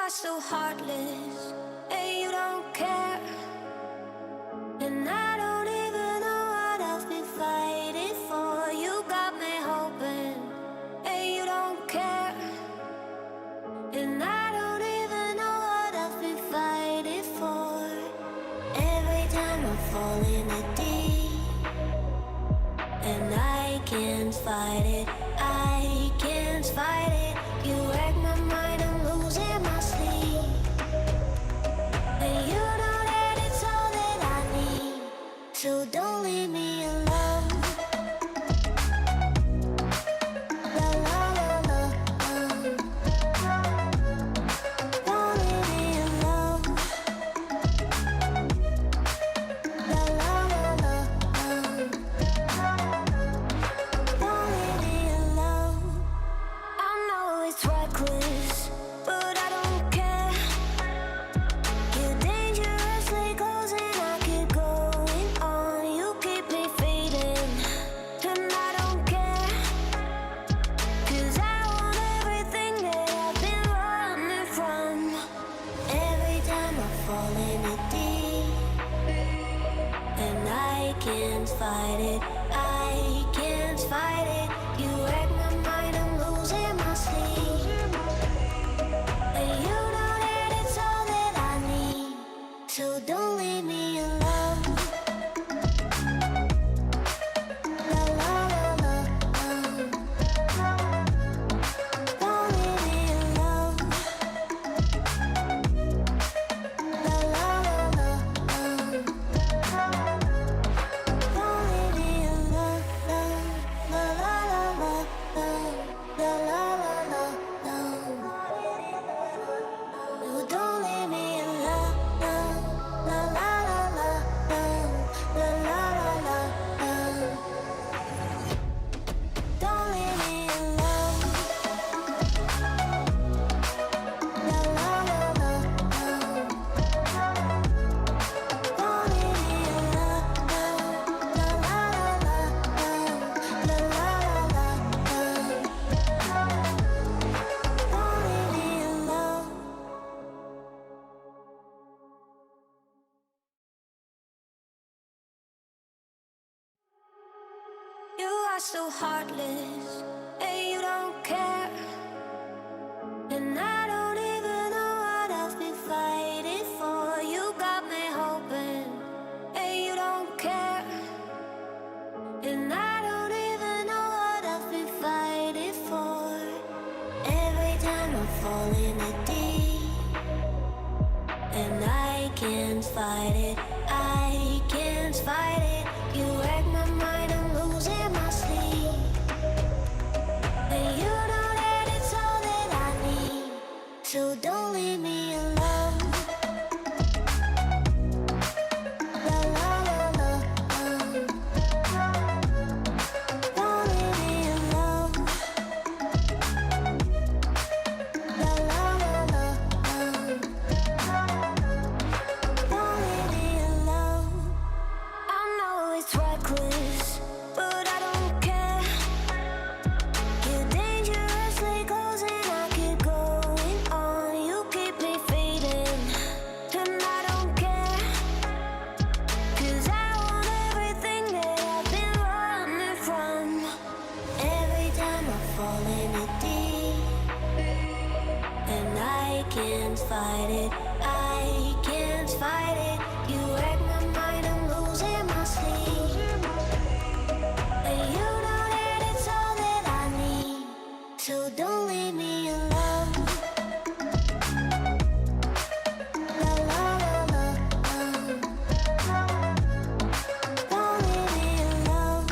are so heartless, and you don't care. And I don't even know what I've been fighting for. You got me hoping, and you don't care. And I don't even know what I've been fighting for. Every time I fall in the deep, and I can't fight it, I can't fight it. You wreck my mind, I'm losing my sleep. And you know that it's all that I need, so don't leave me alone. La la la la, don't leave me alone. La la la la, don't leave me alone. I know it's reckless, but I don't care. You're dangerously close and I keep going on. You keep me fading, and I don't care. 'Cause I want everything that I've been running from. Every time I fall in the deep, and I can't fight it, I can't fight it. You wreck my mind, I'm losing my sleep. And you know that it's all that I need, so don't leave me alone. La la la la, don't leave me alone. La la la la, don't leave me alone. La la la la, la la la la, no, don't leave me alone. La la la la, la la la la, don't leave me alone. La la la la, don't leave me alone. La la la la, la la la la, don't leave me alone. You are so heartless, and you don't care. And I don't even know what I've been fighting for. You got me hoping, and you don't care. And I don't even know what I've been fighting for. Every time I fall in the deep, and I can't fight it, I can't fight it. You wreck my mind, I'm losing my sleep. And you know that it's all that I need, so don't leave me alone. La la la la, don't leave me alone. La la la la, don't leave me alone. I know it's reckless, but I don't care. You're dangerously close and I keep going on. You keep me fading, and I don't care. 'Cause I want everything that I've been running from. Every time I fall in the deep, and I can't fight it, I can't fight it. You wreck my mind, I'm losing my sleep. And you know that it's all that I need, so don't leave me alone. La la la la, don't leave me alone.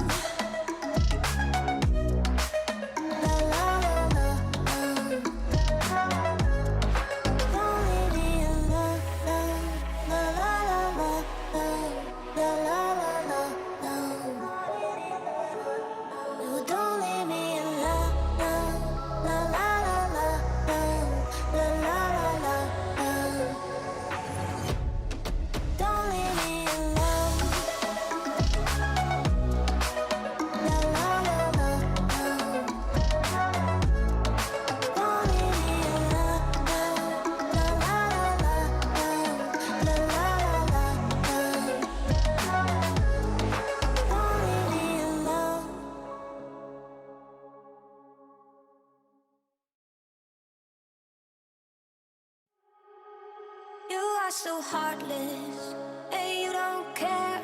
La la la la, don't leave me alone. La la are so heartless, and you don't care.